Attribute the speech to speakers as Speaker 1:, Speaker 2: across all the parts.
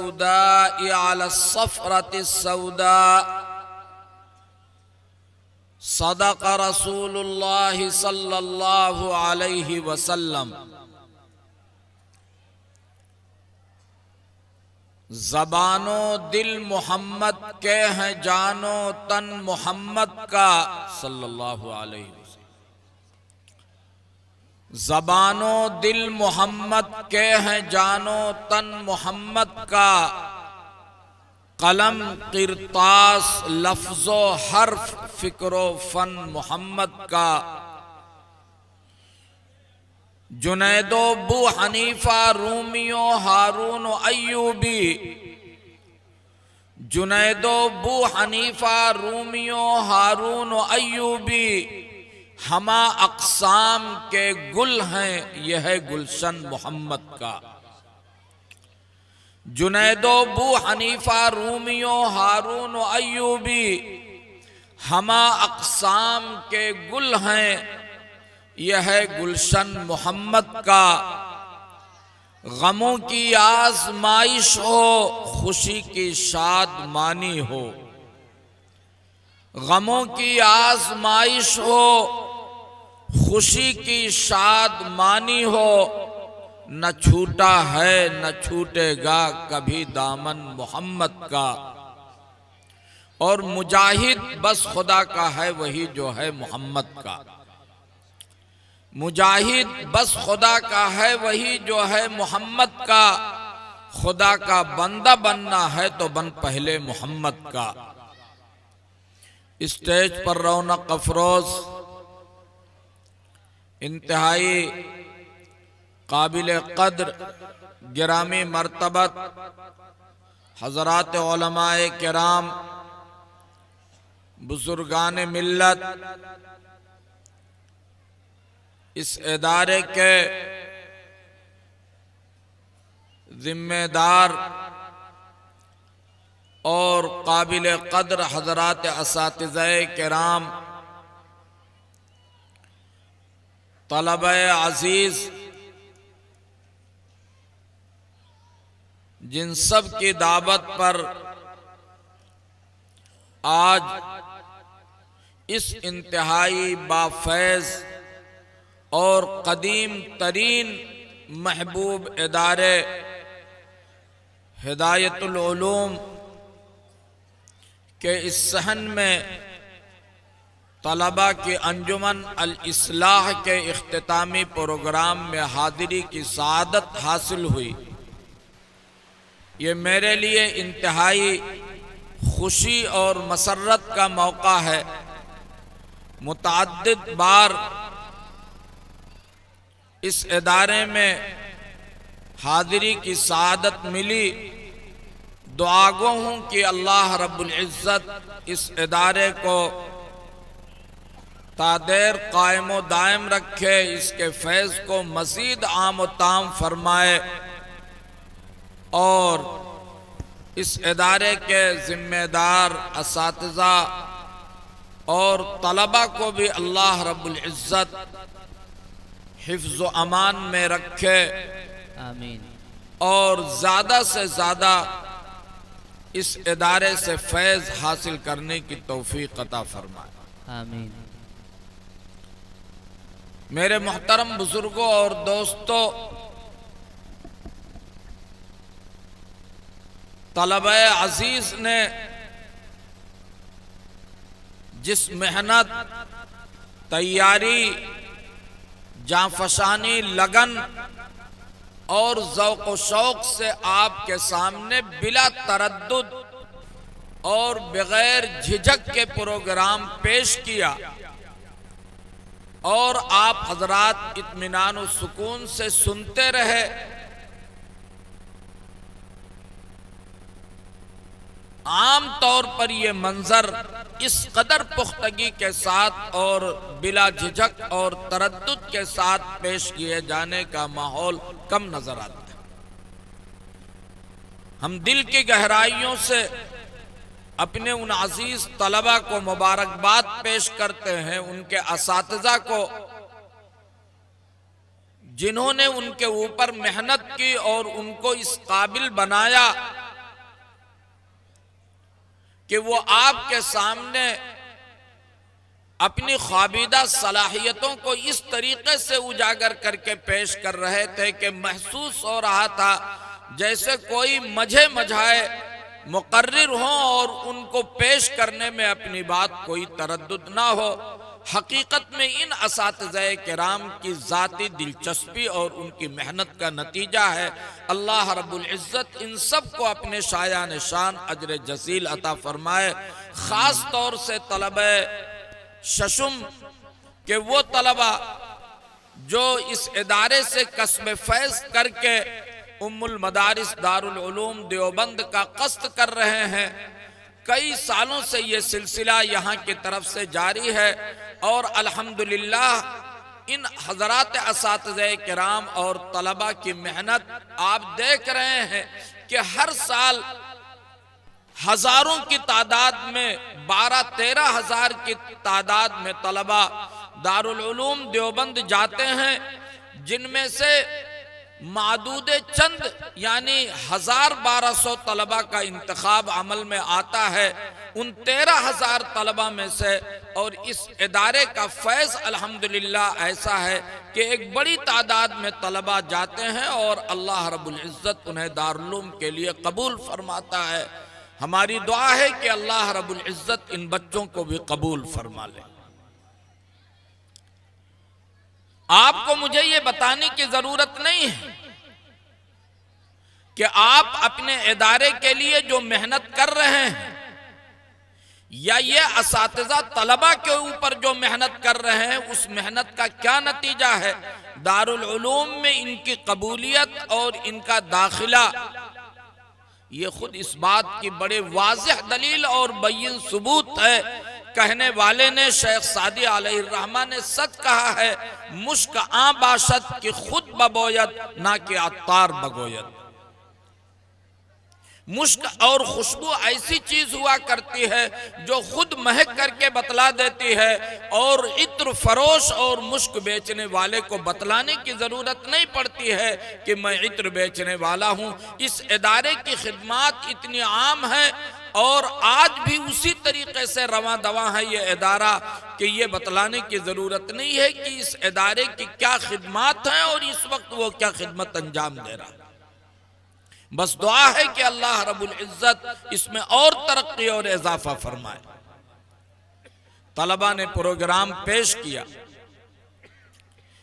Speaker 1: السوداء على الصفرة السوداء صدق رسول اللہ صلی اللہ علیہ وسلم۔ زبان و دل محمد کے ہیں، جان و تن محمد کا صلی اللہ علیہ وسلم۔ زبان و دل محمد کے ہیں، جان و تن محمد کا، قلم قرطاس لفظ و حرف فکر و فن محمد کا۔ جنید و ابو حنیفہ رومی و ہارون و ایوبی، جنید و ابو حنیفہ رومی و ہارون و ایوبی، ہما اقسام کے گل ہیں، یہ ہے گلشن محمد کا۔ جنید و ابو حنیفہ رومی و ہارون و ایوبی، ہما اقسام کے گل ہیں، یہ ہے گلشن محمد کا۔ غموں کی آزمائش ہو، خوشی کی شادمانی ہو، غموں کی آزمائش ہو، خوشی کی شادمانی ہو، نہ چھوٹا ہے نہ چھوٹے گا کبھی دامن محمد کا۔ اور مجاہد بس خدا کا ہے وہی جو ہے محمد کا، مجاہد بس خدا کا ہے وہی جو ہے محمد کا۔ خدا کا بندہ بننا ہے تو بن پہلے محمد کا۔ اسٹیج پر رونق افروز انتہائی قابل قدر گرامی مرتبت حضرات علماء کرام، بزرگان ملت، اس ادارے کے ذمہ دار اور قابل قدر حضرات اساتذہ کرام، طلبہ عزیز، جن سب کی دعوت پر آج اس انتہائی بافیض اور قدیم ترین محبوب ادارے ہدایت العلوم کے اس صحن میں طلباء کی انجمن الاصلاح کے اختتامی پروگرام میں حاضری کی سعادت حاصل ہوئی، یہ میرے لیے انتہائی خوشی اور مسرت کا موقع ہے۔ متعدد بار اس ادارے میں حاضری کی سعادت ملی، دعا گو ہوں کہ اللہ رب العزت اس ادارے کو تا دیر قائم و دائم رکھے، اس کے فیض کو مزید عام و تام فرمائے، اور اس ادارے کے ذمہ دار اساتذہ اور طلباء کو بھی اللہ رب العزت حفظ و امان میں رکھے،
Speaker 2: آمین،
Speaker 1: اور زیادہ سے زیادہ اس ادارے سے فیض حاصل کرنے کی توفیق عطا فرمائے،
Speaker 2: آمین۔
Speaker 1: میرے محترم بزرگوں اور دوستوں، طلبہ عزیز نے جس محنت، تیاری، جانفشانی، لگن اور ذوق و شوق سے آپ کے سامنے بلا تردد اور بغیر جھجک کے پروگرام پیش کیا، اور آپ حضرات اطمینان و سکون سے سنتے رہے، عام طور پر یہ منظر اس قدر پختگی کے ساتھ اور بلا جھجک اور تردد کے ساتھ پیش کیے جانے کا ماحول کم نظر آتا ہے۔ ہم دل کی گہرائیوں سے اپنے ان عزیز طلباء کو مبارکباد پیش کرتے ہیں، ان کے اساتذہ کو جنہوں نے ان کے اوپر محنت کی اور ان کو اس قابل بنایا کہ وہ آپ کے سامنے اپنی خوابیدہ صلاحیتوں کو اس طریقے سے اجاگر کر کے پیش کر رہے تھے کہ محسوس ہو رہا تھا جیسے کوئی مجھے مجھائے مقرر ہوں اور ان کو پیش کرنے میں اپنی بات کوئی تردد نہ ہو۔ حقیقت میں ان اساتذہ کرام کی ذاتی دلچسپی اور ان کی محنت کا نتیجہ ہے۔ اللہ رب العزت ان سب کو اپنے شایان شان اجر جزیل عطا فرمائے، خاص طور سے طلبہ ششم کہ وہ طلبہ جو اس ادارے سے کسب فیض کر کے ام المدارس دارالعلوم دیوبند کا قصد کر رہے ہیں۔ کئی سالوں سے یہ سلسلہ یہاں کی طرف سے جاری ہے اور الحمدللہ ان حضرات اساتذہ کرام اور طلبہ کی محنت آپ دیکھ رہے ہیں کہ ہر سال ہزاروں کی تعداد میں 12-13 ہزار کی تعداد میں طلبہ دارالعلوم دیوبند جاتے ہیں، جن میں سے معدود چند یعنی 1200 طلبہ کا انتخاب عمل میں آتا ہے ان 13,000 طلبہ میں سے۔ اور اس ادارے کا فیض الحمدللہ ایسا ہے کہ ایک بڑی تعداد میں طلبہ جاتے ہیں اور اللہ رب العزت انہیں دارالعلوم کے لیے قبول فرماتا ہے۔ ہماری دعا ہے کہ اللہ رب العزت ان بچوں کو بھی قبول فرما لے۔ آپ کو مجھے یہ بتانے کی ضرورت نہیں ہے کہ آپ اپنے ادارے کے لیے جو محنت کر رہے ہیں یا یہ اساتذہ طلبہ کے اوپر جو محنت کر رہے ہیں اس محنت کا کیا نتیجہ ہے۔ دارالعلوم میں ان کی قبولیت اور ان کا داخلہ یہ خود اس بات کی بڑے واضح دلیل اور بین ثبوت ہے۔ کہنے والے نے شیخ سعدی علیہ الرحمہ نے سچ کہا ہے، مشک آں باشد کہ خود ببوید نہ کہ عطار بگوید۔ مشک اور خوشبو ایسی چیز ہوا کرتی ہے جو خود مہک کر کے بتلا دیتی ہے اور عطر فروش اور مشک بیچنے والے کو بتلانے کی ضرورت نہیں پڑتی ہے کہ میں عطر بیچنے والا ہوں۔ اس ادارے کی خدمات اتنی عام ہیں اور آج بھی اسی طریقے سے رواں دواں ہے یہ ادارہ کہ یہ بتلانے کی ضرورت نہیں ہے کہ اس ادارے کی کیا خدمات ہیں اور اس وقت وہ کیا خدمت انجام دے رہا ہے۔ بس دعا ہے کہ اللہ رب العزت اس میں اور ترقی اور اضافہ فرمائے۔ طلبہ نے پروگرام پیش کیا۔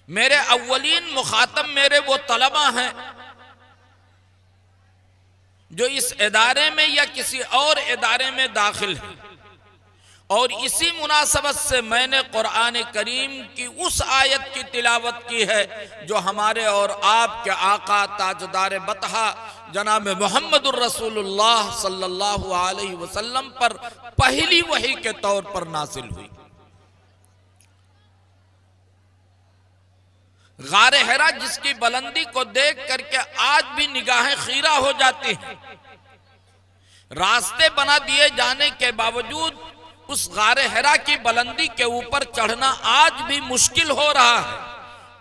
Speaker 1: میرے اولین مخاطب میرے وہ طلبہ ہیں جو اس ادارے میں یا کسی اور ادارے میں داخل ہیں، اور اسی مناسبت سے میں نے قرآن کریم کی اس آیت کی تلاوت کی ہے جو ہمارے اور آپ کے آقا تاجدار بطحہ جناب محمد الرسول اللہ صلی اللہ علیہ وسلم پر پہلی وحی کے طور پر نازل ہوئی۔ غار حرا جس کی بلندی کو دیکھ کر کے آج بھی نگاہیں خیرہ ہو جاتی ہیں، راستے بنا دیے جانے کے باوجود اس غار حرا کی بلندی کے اوپر چڑھنا آج بھی مشکل ہو رہا ہے۔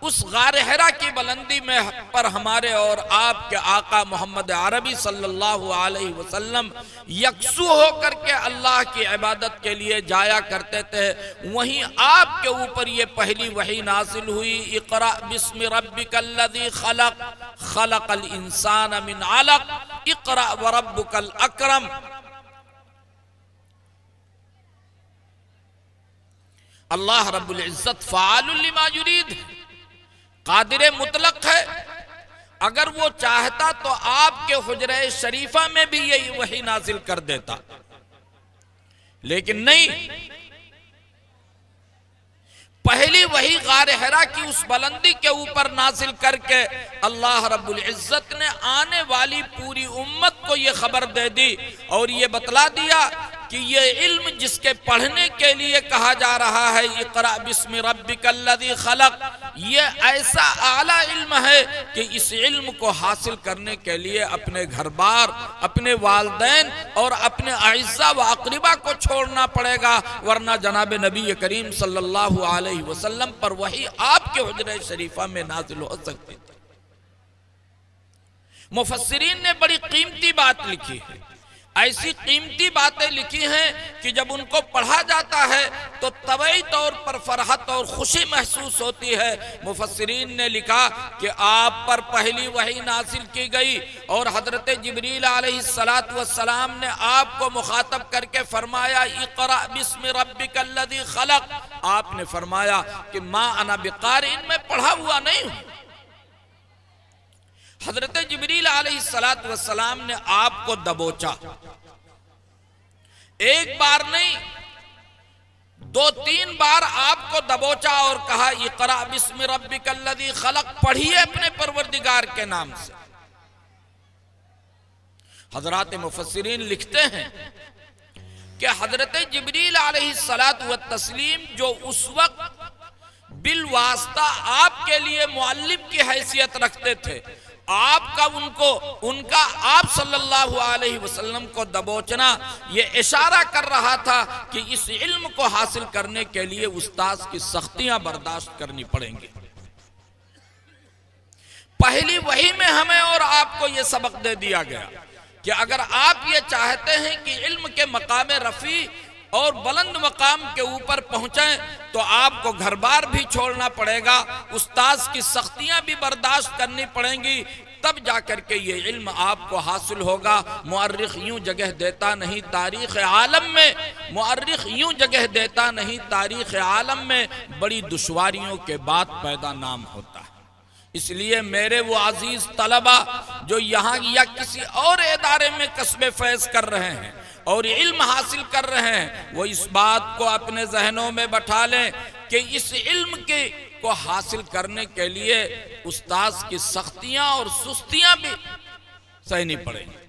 Speaker 1: اس غار حرا کی بلندی میں پر ہمارے اور آپ کے آقا محمد عربی صلی اللہ علیہ وسلم یکسو ہو کر کے اللہ کی عبادت کے لیے جایا کرتے تھے۔ وہیں آپ کے اوپر یہ پہلی وحی نازل ہوئی، اقرأ بسم ربک الذی خلق خلق الانسان من علق اقرأ وربک الاکرم۔ اللہ رب العزت فعال لما یرید، قادر مطلق ہے۔ اگر وہ چاہتا تو آپ کے حجرہ شریفہ میں بھی یہی وحی نازل کر دیتا، لیکن نہیں، پہلی وحی غار حرا کی اس بلندی کے اوپر نازل کر کے اللہ رب العزت نے آنے والی پوری امت کو یہ خبر دے دی اور یہ بتلا دیا کہ یہ علم جس کے پڑھنے کے لیے کہا جا رہا ہے اقرأ بسم ربک الذی خلق، یہ ایسا اعلیٰ علم ہے کہ اس علم کو حاصل کرنے کے لیے اپنے گھر بار، اپنے والدین اور اپنے اعزاء و اقربا کو چھوڑنا پڑے گا، ورنہ جناب نبی کریم صلی اللہ علیہ وسلم پر وحی آپ کے حجرہ شریفہ میں نازل ہو سکتی تھی۔ مفسرین نے بڑی قیمتی بات لکھی ہے، ایسی قیمتی باتیں لکھی ہیں کہ جب ان کو پڑھا جاتا ہے تو طبعی طور پر فرحت اور خوشی محسوس ہوتی ہے۔ مفسرین نے لکھا کہ آپ پر پہلی وحی نازل کی گئی اور حضرت جبریل علیہ السلام نے آپ کو مخاطب کر کے فرمایا اقرأ بسم ربک الذی خلق۔ آپ نے فرمایا کہ ما انا بقارئ، میں پڑھا ہوا نہیں ہوں۔ حضرت جبریل علیہ السلام نے آپ کو دبوچا، ایک بار نہیں 2-3 بار آپ کو دبوچا اور کہا اقرأ بسم ربک الذی خلق، پڑھیے اپنے پروردگار کے نام سے۔ حضرات مفسرین لکھتے ہیں کہ حضرت جبریل علیہ السلام جو اس وقت بالواسطہ آپ کے لیے معلم کی حیثیت رکھتے تھے، آپ صلی اللہ علیہ وسلم کو دبوچنا یہ اشارہ کر رہا تھا کہ اس علم کو حاصل کرنے کے لیے استاذ کی سختیاں برداشت کرنی پڑیں گی۔ پہلی وحی میں ہمیں اور آپ کو یہ سبق دے دیا گیا کہ اگر آپ یہ چاہتے ہیں کہ علم کے مقام رفیع اور بلند مقام کے اوپر پہنچیں تو آپ کو گھر بار بھی چھوڑنا پڑے گا، استاذ کی سختیاں بھی برداشت کرنی پڑیں گی، تب جا کر کے یہ علم آپ کو حاصل ہوگا۔ مورخ یوں جگہ دیتا نہیں تاریخ عالم میں، مورخ یوں جگہ دیتا نہیں تاریخ عالم میں، بڑی دشواریوں کے بعد پیدا نام ہوتا ہے۔ اس لیے میرے وہ عزیز طلبہ جو یہاں یا کسی اور ادارے میں کسب فیض کر رہے ہیں اور علم حاصل کر رہے ہیں، وہ اس بات کو اپنے ذہنوں میں بٹھا لیں کہ اس علم کو حاصل کرنے کے لیے استاذ کی سختیاں اور سستیاں بھی سہنی پڑیں گی۔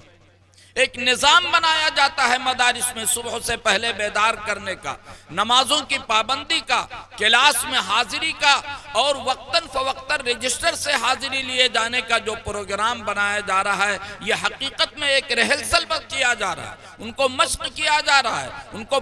Speaker 1: ایک نظام بنایا جاتا ہے مدارس میں صبح سے پہلے بیدار کرنے کا، نمازوں کی پابندی کا، کلاس میں حاضری کا اور وقتاً فوقتاً رجسٹر سے حاضری لیے جانے کا جو پروگرام بنایا جا رہا ہے، یہ حقیقت میں ایک ریہرسل کیا جا رہا ہے، ان کو مشق کیا جا رہا ہے، ان کو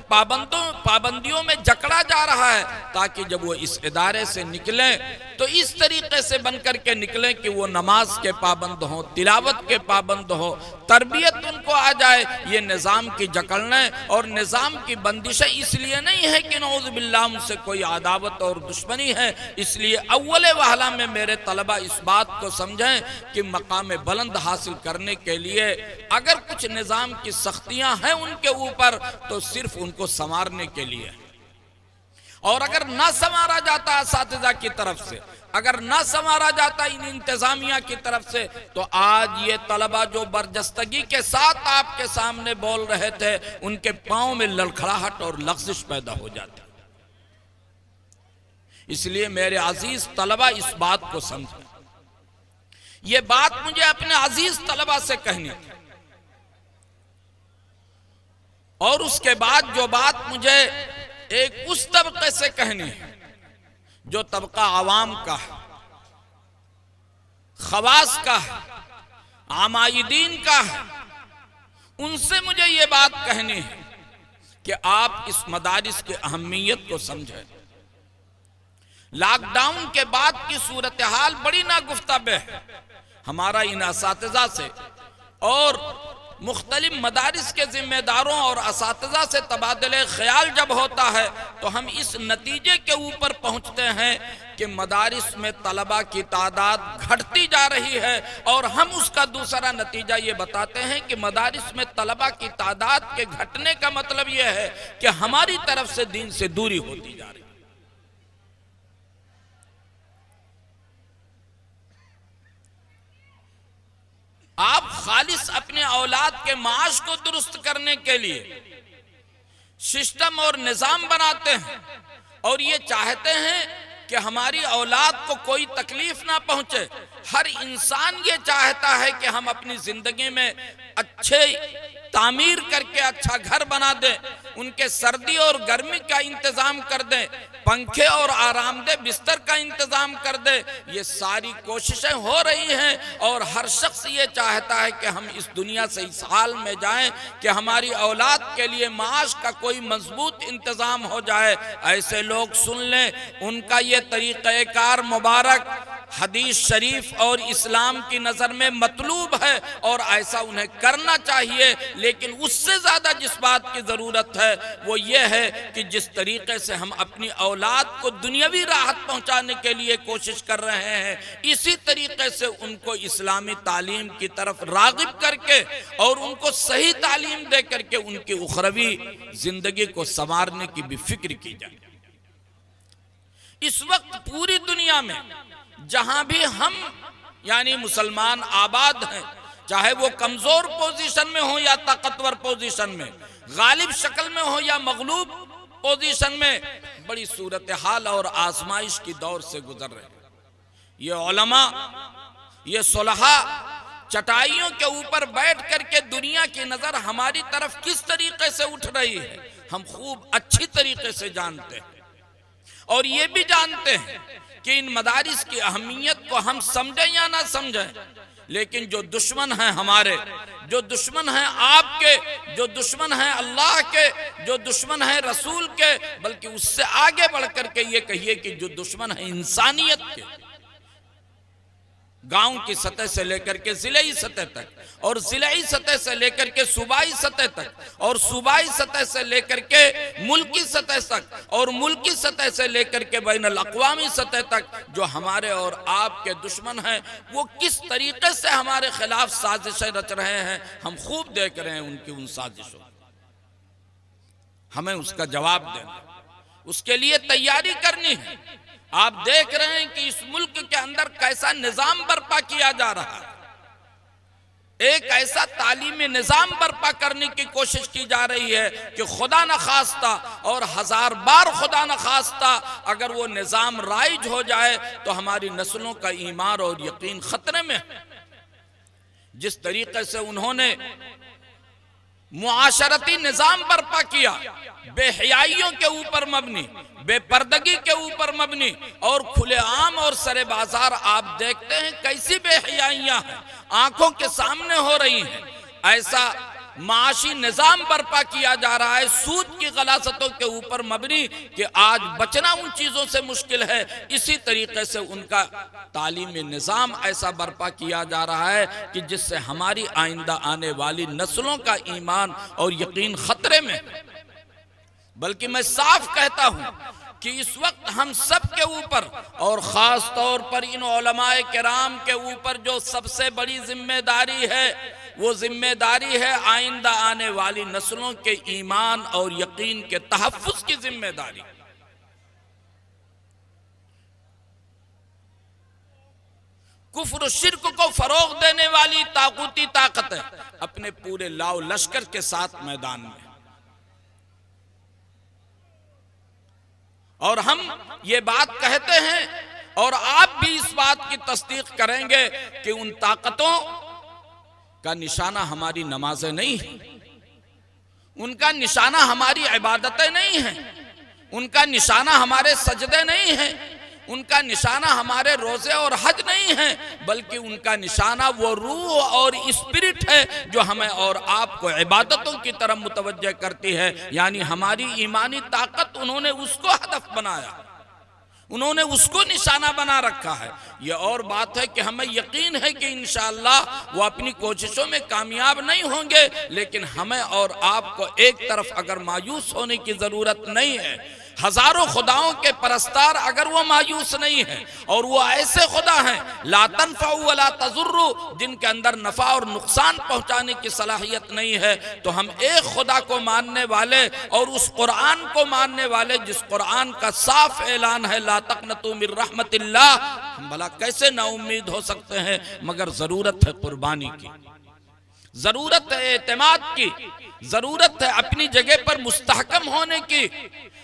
Speaker 1: پابندیوں میں جکڑا جا رہا ہے تاکہ جب وہ اس ادارے سے نکلیں تو اس طریقے سے بن کر کے نکلیں کہ وہ نماز کے پابند ہوں، تلاوت کے پابند ہوں، تربیت ان کو آ جائے۔ یہ نظام کی جکڑنے اور نظام کی بندشیں اس لیے نہیں ہے کہ نعوذ باللہ ان سے کوئی عداوت اور دشمنی ہے، اس لیے اول وہلہ میں میرے طلبہ اس بات کو سمجھیں کہ مقام بلند حاصل کرنے کے لیے اگر کچھ نظام کی سختیاں ہیں ان کے اوپر تو صرف ان کو سنوارنے کے لیے، اور اگر نہ سنوارا جاتا اساتذہ کی طرف سے، اگر نہ سنوارا جاتا ان انتظامیہ کی طرف سے، تو آج یہ طلبہ جو برجستگی کے ساتھ آپ کے سامنے بول رہے تھے ان کے پاؤں میں لڑکھڑاہٹ اور لغزش پیدا ہو جاتی۔ اس لیے میرے عزیز طلبہ اس بات کو سمجھیں، یہ بات مجھے اپنے عزیز طلبہ سے کہنی تھی، اور اس کے بعد جو بات مجھے ایک اس طبقے سے کہنی ہے جو طبقہ عوام کا ہے، خواص کا ہے، عمائدین کا ہے، ان سے مجھے یہ بات کہنی ہے کہ آپ اس مدارس کی اہمیت کو سمجھیں۔ لاک ڈاؤن کے بعد کی صورتحال بڑی ناگفتہ ہے۔ ہمارا ان اساتذہ سے اور مختلف مدارس کے ذمہ داروں اور اساتذہ سے تبادلہ خیال جب ہوتا ہے تو ہم اس نتیجے کے اوپر پہنچتے ہیں کہ مدارس میں طلبہ کی تعداد گھٹتی جا رہی ہے، اور ہم اس کا دوسرا نتیجہ یہ بتاتے ہیں کہ مدارس میں طلبہ کی تعداد کے گھٹنے کا مطلب یہ ہے کہ ہماری طرف سے دین سے دوری ہوتی جا رہی ہے۔ آپ خالص اپنے اولاد کے معاش کو درست کرنے کے لیے سسٹم اور نظام بناتے ہیں اور یہ چاہتے ہیں کہ ہماری اولاد کو کوئی تکلیف نہ پہنچے۔ ہر انسان یہ چاہتا ہے کہ ہم اپنی زندگی میں اچھے تعمیر کر کے اچھا گھر بنا دیں، ان کے سردی اور گرمی کا انتظام کر دیں، پنکھے اور آرام دہ بستر کا انتظام کر دیں۔ یہ ساری کوششیں ہو رہی ہیں اور ہر شخص یہ چاہتا ہے کہ ہم اس دنیا سے اس حال میں جائیں کہ ہماری اولاد کے لیے معاش کا کوئی مضبوط انتظام ہو جائے۔ ایسے لوگ سن لیں، ان کا یہ طریقہ کار مبارک حدیث شریف اور اسلام کی نظر میں مطلوب ہے اور ایسا انہیں کرنا چاہیے، لیکن اس سے زیادہ جس بات کی ضرورت ہے وہ یہ ہے کہ جس طریقے سے ہم اپنی اولاد کو دنیاوی راحت پہنچانے کے لیے کوشش کر رہے ہیں، اسی طریقے سے ان کو اسلامی تعلیم کی طرف راغب کر کے اور ان کو صحیح تعلیم دے کر کے ان کی اخروی زندگی کو سنوارنے کی بھی فکر کی جائے۔ اس وقت پوری دنیا میں جہاں بھی ہم یعنی مسلمان آباد ہیں، چاہے وہ کمزور پوزیشن میں ہوں یا طاقتور پوزیشن میں، غالب شکل میں ہوں یا مغلوب پوزیشن میں، بڑی صورتحال اور آزمائش کی دور سے گزر رہے ہیں۔ یہ علماء، یہ صلحاء چٹائیوں کے اوپر بیٹھ کر کے دنیا کی نظر ہماری طرف کس طریقے سے اٹھ رہی ہے ہم خوب اچھی طریقے سے جانتے ہیں، اور یہ بھی جانتے ہیں کہ ان مدارس کی اہمیت کو ہم سمجھیں یا نہ سمجھیں، لیکن جو دشمن ہیں ہمارے، جو دشمن ہیں آپ کے، جو دشمن ہیں اللہ کے، جو دشمن ہیں رسول کے، بلکہ اس سے آگے بڑھ کر کے یہ کہیے کہ جو دشمن ہیں انسانیت کے، گاؤں کی سطح سے لے کر کے ضلعی سطح تک، اور ضلعی سطح سے لے کر کے صوبائی سطح تک، اور صوبائی سطح سے لے کر کے ملکی سطح تک، اور ملکی سطح سے لے کر کے بین الاقوامی سطح تک جو ہمارے اور آپ کے دشمن ہیں، وہ کس طریقے سے ہمارے خلاف سازشیں رچ رہے ہیں، ہم خوب دیکھ رہے ہیں ان کی ان سازشوں۔ ہمیں اس کا جواب دینا، اس کے لیے تیاری کرنی ہے۔ آپ دیکھ رہے ہیں کہ اس ملک کے اندر کیسا نظام برپا کیا جا رہا ہے، ایک ایسا تعلیمی نظام برپا کرنے کی کوشش کی جا رہی ہے کہ خدا نخواستہ اور ہزار بار خدا نخواستہ اگر وہ نظام رائج ہو جائے تو ہماری نسلوں کا ایمان اور یقین خطرے میں ہے۔ جس طریقے سے انہوں نے معاشرتی نظام برپا کیا، بے حیائیوں کے اوپر مبنی، بے پردگی کے اوپر مبنی، اور کھلے عام اور سر بازار آپ دیکھتے ہیں کیسی بے حیائیاں ہیں، آنکھوں کے سامنے ہو رہی ہیں، ایسا معاشی نظام برپا کیا جا رہا ہے سود کی غلاظتوں کے اوپر مبنی کہ آج بچنا ان چیزوں سے مشکل ہے۔ اسی طریقے سے ان کا تعلیمی نظام ایسا برپا کیا جا رہا ہے کہ جس سے ہماری آئندہ آنے والی نسلوں کا ایمان اور یقین خطرے میں، بلکہ میں صاف کہتا ہوں کہ اس وقت ہم سب کے اوپر اور خاص طور پر ان علماء کرام کے اوپر جو سب سے بڑی ذمہ داری ہے، وہ ذمہ داری ہے آئندہ آنے والی نسلوں کے ایمان اور یقین کے تحفظ کی ذمہ داری۔ کفر و شرک کو فروغ دینے والی طاغوتی طاقتیں اپنے پورے لاؤ لشکر کے ساتھ میدان میں، اور ہم یہ بات کہتے ہیں اور آپ بھی اس بات کی تصدیق کریں گے کہ ان طاقتوں کا نشانہ ہماری نمازیں نہیں ہیں، ان کا نشانہ ہماری عبادتیں نہیں ہیں، ان کا نشانہ ہمارے سجدے نہیں ہیں، ان کا نشانہ ہمارے روزے اور حج نہیں ہیں، بلکہ ان کا نشانہ وہ روح اور اسپرٹ ہے جو ہمیں اور آپ کو عبادتوں کی طرف متوجہ کرتی ہے، یعنی ہماری ایمانی طاقت انہوں نے اس کو ہدف بنایا، انہوں نے اس کو نشانہ بنا رکھا ہے۔ یہ اور بات ہے کہ ہمیں یقین ہے کہ انشاءاللہ وہ اپنی کوششوں میں کامیاب نہیں ہوں گے، لیکن ہمیں اور آپ کو ایک طرف اگر مایوس ہونے کی ضرورت نہیں ہے۔ ہزاروں خداؤں کے پرستار اگر وہ مایوس نہیں ہیں اور وہ ایسے خدا ہیں لا تنفع ولا تضر، جن کے اندر نفع اور نقصان پہنچانے کی صلاحیت نہیں ہے، تو ہم ایک خدا کو ماننے والے اور اس قرآن کو ماننے والے جس قرآن کا صاف اعلان ہے لا تقنطوا من رحمت اللہ، ہم بھلا کیسے نا امید ہو سکتے ہیں؟ مگر ضرورت ہے قربانی کی، ضرورت ہے اعتماد کی، ضرورت ہے اپنی جگہ پر مستحکم ہونے کی،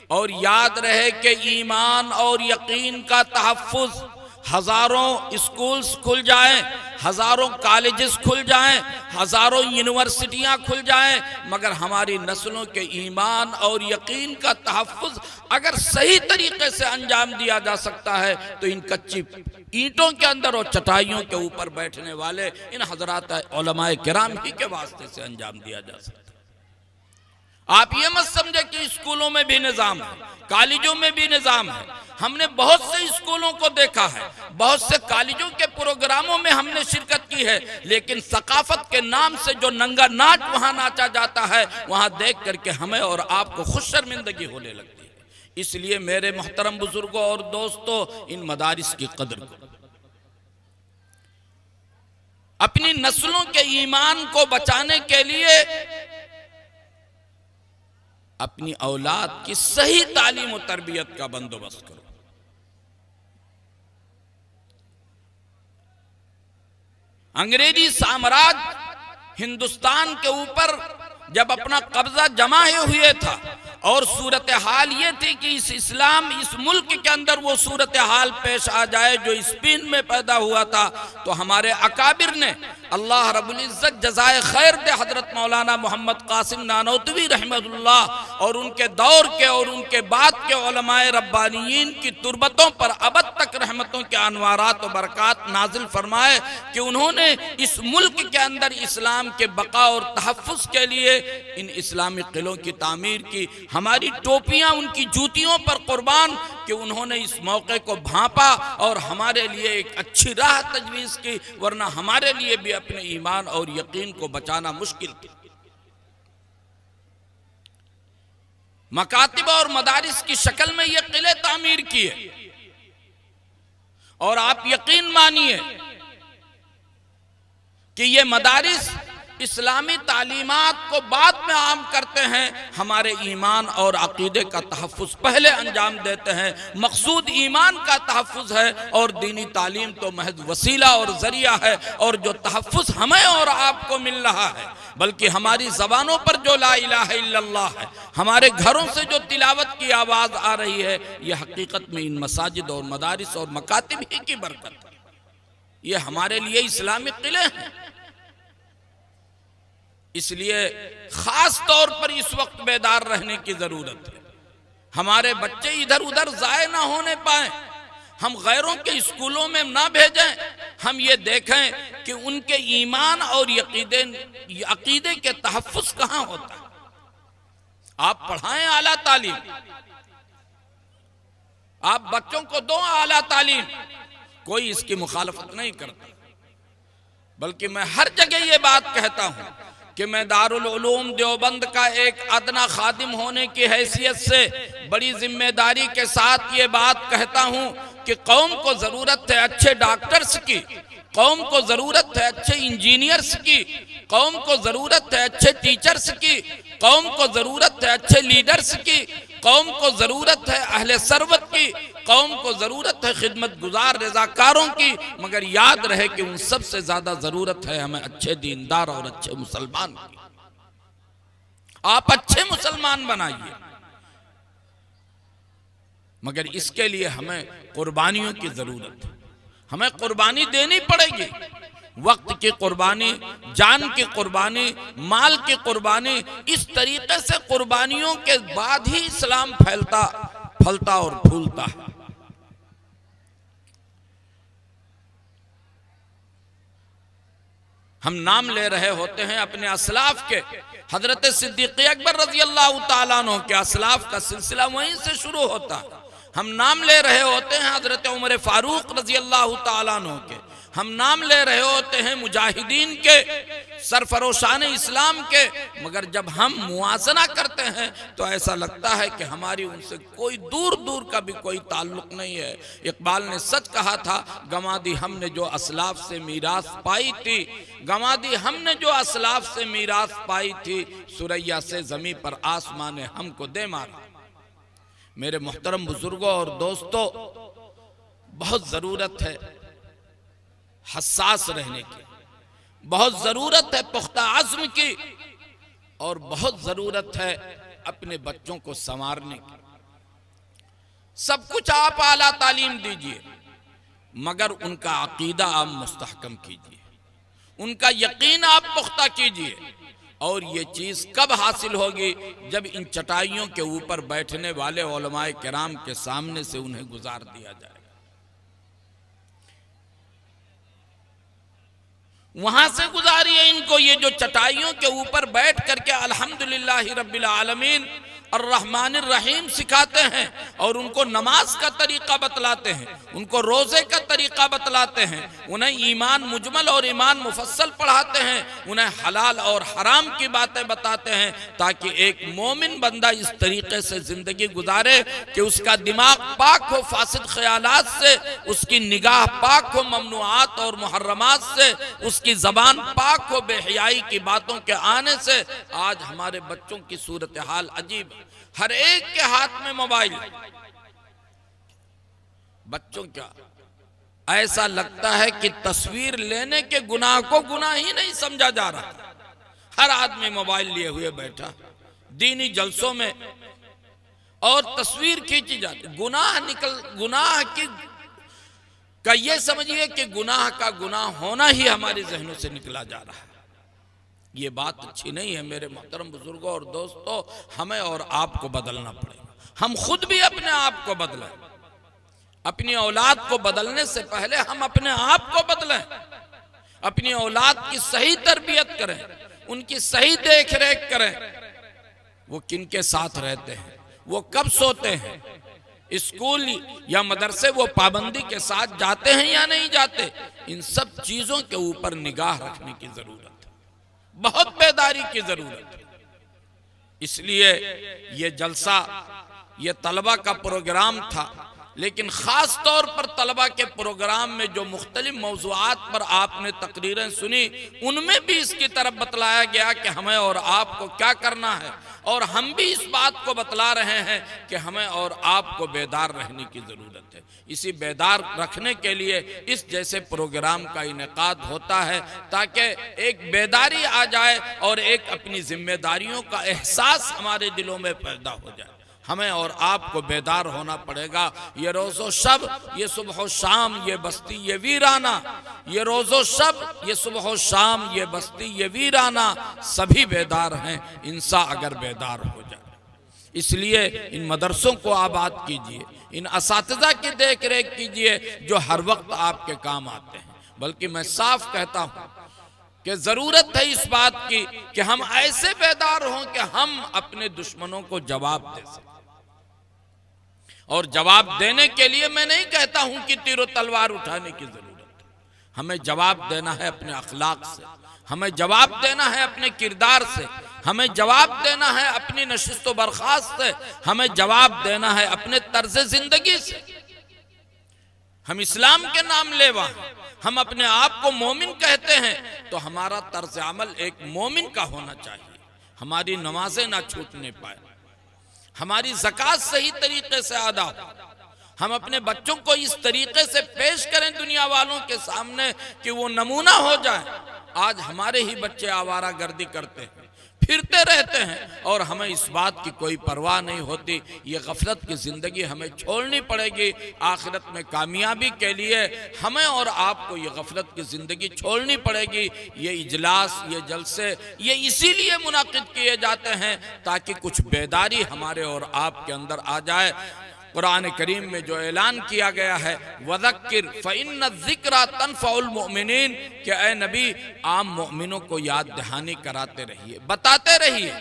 Speaker 1: اور یاد رہے کہ ایمان اور یقین کا تحفظ، ہزاروں اسکولز کھل جائیں، ہزاروں کالجز کھل جائیں، ہزاروں یونیورسٹیاں کھل جائیں، مگر ہماری نسلوں کے ایمان اور یقین کا تحفظ اگر صحیح طریقے سے انجام دیا جا سکتا ہے تو ان کچی اینٹوں کے اندر اور چٹائیوں کے اوپر بیٹھنے والے ان حضرات علماء کرام ہی کے واسطے سے انجام دیا جا سکتا ہے۔ آپ یہ مت سمجھے کہ اسکولوں میں بھی نظام ہے، کالجوں میں بھی نظام ہے۔ ہم نے بہت سے اسکولوں کو دیکھا ہے، بہت سے کالجوں کے پروگراموں میں ہم نے شرکت کی ہے، لیکن ثقافت کے نام سے جو ننگا ناچ وہاں ناچا جاتا ہے، وہاں دیکھ کر کے ہمیں اور آپ کو خوش شرمندگی ہونے لگتی ہے۔ اس لیے میرے محترم بزرگوں اور دوستوں، ان مدارس کی قدر کرو۔ اپنی نسلوں کے ایمان کو بچانے کے لیے اپنی اولاد کی صحیح تعلیم و تربیت کا بندوبست کرو۔ انگریزی سامراج ہندوستان کے اوپر جب اپنا قبضہ جمائے ہوئے تھا، اور صورتحال یہ تھی کہ اس ملک کے اندر وہ صورتحال پیش آ جائے جو اسپین میں پیدا ہوا تھا، تو ہمارے اکابر نے، اللہ رب العزت جزائے خیر دے، حضرت مولانا محمد قاسم نانوتوی رحمۃ اللہ اور ان کے دور کے اور ان کے بعد کے علماء ربانیین کی تربتوں پر ابد تک رحمتوں کے انوارات و برکات نازل فرمائے کہ انہوں نے اس ملک کے اندر اسلام کے بقا اور تحفظ کے لیے ان اسلامی قلعوں کی تعمیر کی۔ ہماری ٹوپیاں ان کی جوتیوں پر قربان کہ انہوں نے اس موقع کو بھانپا اور ہمارے لیے ایک اچھی راہ تجویز کی، ورنہ ہمارے لیے بھی اپنے ایمان اور یقین کو بچانا مشکل تھا۔ مکاتب اور مدارس کی شکل میں یہ قلعے تعمیر کیے، اور آپ یقین مانیے کہ یہ مدارس اسلامی تعلیمات کو بعد میں عام کرتے ہیں، ہمارے ایمان اور عقیدے کا تحفظ پہلے انجام دیتے ہیں۔ مقصود ایمان کا تحفظ ہے، اور دینی تعلیم تو محض وسیلہ اور ذریعہ ہے، اور جو تحفظ ہمیں اور آپ کو مل رہا ہے، بلکہ ہماری زبانوں پر جو لا الہ الا اللہ ہے، ہمارے گھروں سے جو تلاوت کی آواز آ رہی ہے، یہ حقیقت میں ان مساجد اور مدارس اور مکاتب ہی کی برکت ہے۔ یہ ہمارے لیے اسلامی قلعے ہیں۔ اس لیے خاص طور پر اس وقت بیدار رہنے کی ضرورت ہے۔ ہمارے بچے ادھر ادھر ضائع نہ ہونے پائیں، ہم غیروں کے اسکولوں میں نہ بھیجیں، ہم یہ دیکھیں کہ ان کے ایمان اور عقیدے کے تحفظ کہاں ہوتا ہے۔ آپ پڑھائیں اعلیٰ تعلیم، آپ بچوں کو دو اعلیٰ تعلیم، کوئی اس کی مخالفت نہیں کرتا، بلکہ میں ہر جگہ یہ بات کہتا ہوں کہ میں دارالعلوم دیوبند کا ایک ادنا خادم ہونے کی حیثیت سے بڑی ذمہ داری کے ساتھ یہ بات کہتا ہوں کہ قوم کو ضرورت ہے اچھے ڈاکٹرز کی، قوم کو ضرورت ہے اچھے انجینئرز کی، قوم کو ضرورت ہے اچھے ٹیچرز کی، قوم کو ضرورت ہے اچھے لیڈرز کی، قوم کو ضرورت ہے اہل ثروت کی، قوم کو ضرورت ہے خدمت گزار رضاکاروں کی، مگر یاد رہے کہ ان سب سے زیادہ ضرورت ہے ہمیں اچھے دیندار اور اچھے مسلمان کی۔ آپ اچھے مسلمان بنائیے، مگر اس کے لیے ہمیں قربانیوں کی ضرورت ہے، ہمیں قربانی دینی پڑے گی، وقت کی قربانی، جان کی قربانی، مال کی قربانی۔ اس طریقے سے قربانیوں کے بعد ہی اسلام پھلتا اور پھولتا ہے۔ ہم نام لے رہے ہوتے ہیں اپنے اسلاف کے، حضرت صدیق اکبر رضی اللہ تعالیٰ عنہ کے اسلاف کا سلسلہ وہیں سے شروع ہوتا ہے۔ ہم نام لے رہے ہوتے ہیں حضرت عمر فاروق رضی اللہ تعالیٰ عنہ کے، ہم نام لے رہے ہوتے ہیں مجاہدین کے، سرفروشان اسلام کے، مگر جب ہم موازنہ کرتے ہیں تو ایسا لگتا ہے کہ ہماری ان سے کوئی دور دور کا بھی کوئی تعلق نہیں ہے۔ اقبال نے سچ کہا تھا، گنوا دی ہم نے جو اسلاف سے میراث پائی تھی، گنوا دی ہم نے جو اسلاف سے میراث پائی تھی، سریا سے زمین پر آسمان نے ہم کو دے مارا۔ میرے محترم بزرگوں اور دوستوں، بہت ضرورت ہے حساس رہنے کی، بہت ضرورت ہے پختہ عزم کی، اور بہت ضرورت ہے اپنے بچوں کو سنوارنے کی۔ سب کچھ آپ اعلیٰ تعلیم دیجئے، مگر ان کا عقیدہ آپ مستحکم کیجئے، ان کا یقین آپ پختہ کیجئے۔ اور یہ چیز کب حاصل ہوگی؟ جب ان چٹائیوں کے اوپر بیٹھنے والے علماء کرام کے سامنے سے انہیں گزار دیا جائے۔ وہاں سے گزاریے ان کو یہ جو چٹائیوں کے اوپر بیٹھ کر کے الحمدللہ رب العالمین الرحمن الرحیم سکھاتے ہیں، اور ان کو نماز کا طریقہ بتلاتے ہیں، ان کو روزے کا طریقہ بتلاتے ہیں، انہیں ایمان مجمل اور ایمان مفصل پڑھاتے ہیں، انہیں حلال اور حرام کی باتیں بتاتے ہیں، تاکہ ایک مومن بندہ اس طریقے سے زندگی گزارے کہ اس کا دماغ پاک ہو فاسد خیالات سے، اس کی نگاہ پاک ہو ممنوعات اور محرمات سے، اس کی زبان پاک ہو بے حیائی کی باتوں کے آنے سے۔ آج ہمارے بچوں کی صورتحال عجیب ہے، ہر ایک کے ہاتھ میں موبائل، بچوں کیا ایسا لگتا ہے کہ تصویر لینے کے گناہ کو گناہ ہی نہیں سمجھا جا رہا، ہر آدمی موبائل لیے ہوئے بیٹھا دینی جلسوں میں اور تصویر کھینچی جاتی، گناہ کی کا یہ سمجھیے کہ گناہ کا گناہ ہونا ہی ہمارے ذہنوں سے نکلا جا رہا ہے۔ یہ بات اچھی نہیں ہے میرے محترم بزرگوں اور دوستوں، ہمیں اور آپ کو بدلنا پڑے گا، ہم خود بھی اپنے آپ کو بدلیں، اپنی اولاد کو بدلنے سے پہلے ہم اپنے آپ کو بدلیں، اپنی اولاد کی صحیح تربیت کریں، ان کی صحیح دیکھ ریکھ کریں، وہ کن کے ساتھ رہتے ہیں، وہ کب سوتے ہیں، اسکول یا مدرسے وہ پابندی کے ساتھ جاتے ہیں یا نہیں جاتے، ان سب چیزوں کے اوپر نگاہ رکھنے کی ضرورت ہے، بہت بیداری کی ضرورت ہے۔ اس لیے یہ جلسہ یہ طلبہ کا پروگرام تھا، لیکن خاص طور پر طلبہ کے پروگرام میں جو مختلف موضوعات پر آپ نے تقریریں سنی، ان میں بھی اس کی طرف بتلایا گیا کہ ہمیں اور آپ کو کیا کرنا ہے، اور ہم بھی اس بات کو بتلا رہے ہیں کہ ہمیں اور آپ کو بیدار رہنے کی ضرورت ہے۔ اسی بیدار رکھنے کے لیے اس جیسے پروگرام کا انعقاد ہوتا ہے، تاکہ ایک بیداری آ جائے اور ایک اپنی ذمہ داریوں کا احساس ہمارے دلوں میں پیدا ہو جائے۔ ہمیں اور آپ کو بیدار ہونا پڑے گا۔ یہ روز و شب، یہ صبح و شام، یہ بستی یہ ویرانہ، یہ روز و شب، یہ صبح و شام، یہ بستی یہ ویرانہ، سبھی بیدار ہیں انسان اگر بیدار ہو جائے۔ اس لیے ان مدرسوں کو آباد کیجئے، ان اساتذہ کی دیکھ ریکھ کیجئے جو ہر وقت آپ کے کام آتے ہیں۔ بلکہ میں صاف کہتا ہوں کہ ضرورت ہے اس بات کی کہ ہم ایسے بیدار ہوں کہ ہم اپنے دشمنوں کو جواب دے سکیں، اور جواب دینے کے لیے میں نہیں کہتا ہوں کہ تیر و تلوار اٹھانے کی ضرورت ہے، ہمیں جواب دینا ہے اپنے اخلاق سے، ہمیں جواب دینا ہے اپنے کردار سے، ہمیں جواب دینا ہے اپنی نشست و برخاست سے، ہمیں جواب دینا ہے اپنے طرز زندگی سے۔ ہم اسلام کے نام لیوا ہیں، ہم اپنے آپ کو مومن کہتے ہیں، تو ہمارا طرز عمل ایک مومن کا ہونا چاہیے، ہماری نمازیں نہ چھوٹنے پائے، ہماری زکوٰۃ صحیح طریقے سے ادا ہو، ہم اپنے بچوں کو اس طریقے سے پیش کریں دنیا والوں کے سامنے کہ وہ نمونہ ہو جائیں۔ آج ہمارے ہی بچے آوارہ گردی کرتے ہیں، پھرتے رہتے ہیں، اور ہمیں اس بات کی کوئی پرواہ نہیں ہوتی۔ یہ غفلت کی زندگی ہمیں چھوڑنی پڑے گی، آخرت میں کامیابی کے لیے ہمیں اور آپ کو یہ غفلت کی زندگی چھوڑنی پڑے گی۔ یہ اجلاس، یہ جلسے، یہ اسی لیے منعقد کیے جاتے ہیں تاکہ کچھ بیداری ہمارے اور آپ کے اندر آ جائے۔ قرآن کریم میں جو اعلان کیا گیا ہے وَذَكِّرْ فَإِنَّ الذِّكْرَ تَنْفَعُ الْمُؤْمِنِينَ، کہ اے نبی عام مومنوں کو یاد دہانی کراتے رہیے، بتاتے رہیے۔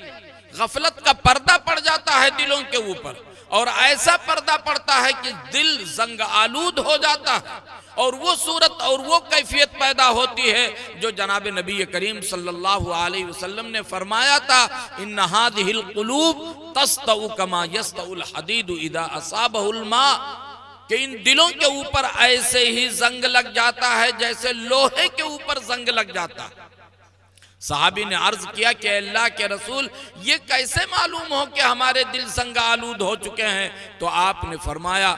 Speaker 1: غفلت کا پردہ پڑ جاتا ہے دلوں کے اوپر، اور ایسا پردہ پڑتا ہے کہ دل زنگ آلود ہو جاتا ہے، اور وہ صورت اور وہ کیفیت پیدا ہوتی ہے جو جناب نبی کریم صلی اللہ علیہ وسلم نے فرمایا تھا إِنَّ هَذِهِ الْقُلُوبِ تَسْطَعُ كَمَا يَسْطَعُ الْحَدِيدُ إِذَا أَصَابَهُ الْمَاءُ، کہ ان دلوں کے اوپر ایسے ہی زنگ لگ جاتا ہے جیسے لوہے کے اوپر زنگ لگ جاتا ہے۔ صحابی نے عرض کیا کہ اللہ کے رسول یہ کیسے معلوم ہو کہ ہمارے دل زنگ آلود ہو چکے ہیں؟ تو آپ نے فرمایا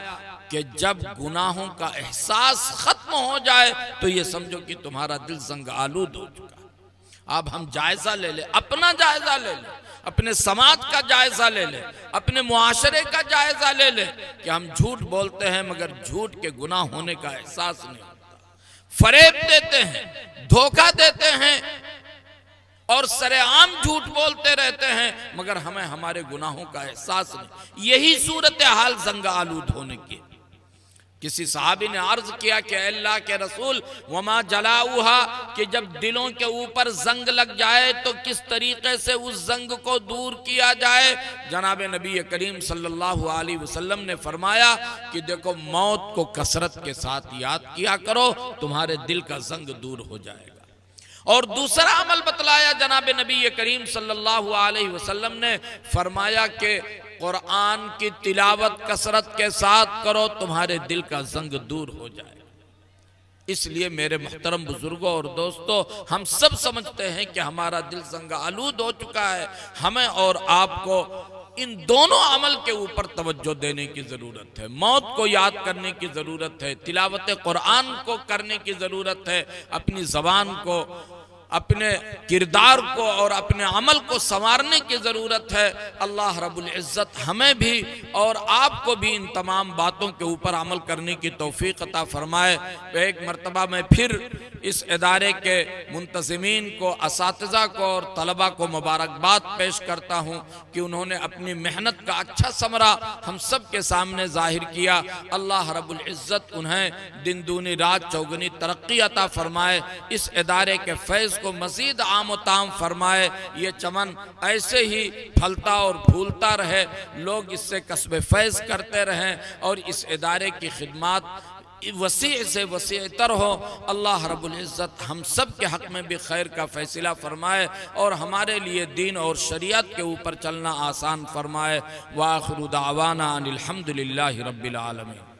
Speaker 1: کہ جب گناہوں کا احساس ختم ہو جائے تو یہ سمجھو کہ تمہارا دل زنگ آلود ہو چکا۔ اب ہم جائزہ لے لیں، اپنا جائزہ لے لیں، اپنے سماج کا جائزہ لے لیں، اپنے معاشرے کا جائزہ لے لیں کہ ہم جھوٹ بولتے ہیں مگر جھوٹ کے گناہ ہونے کا احساس نہیں ہوتا، فریب دیتے ہیں، دھوکہ دیتے ہیں، اور سر عام جھوٹ بولتے رہتے ہیں مگر ہمیں ہمارے گناہوں کا احساس نہیں۔ یہی صورتحال زنگ آلود ہونے کی۔ کسی صحابی نے عرض کیا کہ اے اللہ کے رسول وما جلاؤہا، کہ جب دلوں کے اوپر زنگ لگ جائے تو کس طریقے سے اس زنگ کو دور کیا جائے؟ جناب نبی کریم صلی اللہ علیہ وسلم نے فرمایا کہ دیکھو موت کو کثرت کے ساتھ یاد کیا کرو، تمہارے دل کا زنگ دور ہو جائے گا۔ اور دوسرا عمل بتلایا جناب نبی کریم صلی اللہ علیہ وسلم نے، فرمایا کہ قرآن کی تلاوت کثرت کے ساتھ کرو، تمہارے دل کا زنگ دور ہو جائے۔ اس لیے میرے محترم بزرگوں اور دوستو، ہم سب سمجھتے ہیں کہ ہمارا دل زنگ آلود ہو چکا ہے، ہمیں اور آپ کو ان دونوں عمل کے اوپر توجہ دینے کی ضرورت ہے۔ موت کو یاد کرنے کی ضرورت ہے، تلاوت قرآن کو کرنے کی ضرورت ہے، اپنی زبان کو، اپنے کردار کو اور اپنے عمل کو سنوارنے کی ضرورت ہے۔ اللہ رب العزت ہمیں بھی اور آپ کو بھی ان تمام باتوں کے اوپر عمل کرنے کی توفیق عطا فرمائے۔ ایک مرتبہ میں پھر اس ادارے کے منتظمین کو، اساتذہ کو اور طلبہ کو مبارکباد پیش کرتا ہوں کہ انہوں نے اپنی محنت کا اچھا ثمرہ ہم سب کے سامنے ظاہر کیا۔ اللہ رب العزت انہیں دن دونی رات چوگنی ترقی عطا فرمائے، اس ادارے کے فیض کو مزید عام و تام فرمائے، یہ چمن ایسے ہی پھلتا اور پھولتا رہے، لوگ اس سے کسب فیض کرتے رہیں اور اس ادارے کی خدمات وسیع سے وسیع تر ہو۔ اللہ رب العزت ہم سب کے حق میں بھی خیر کا فیصلہ فرمائے اور ہمارے لیے دین اور شریعت کے اوپر چلنا آسان فرمائے۔ وآخر دعوانا ان الحمدللہ رب العالمین۔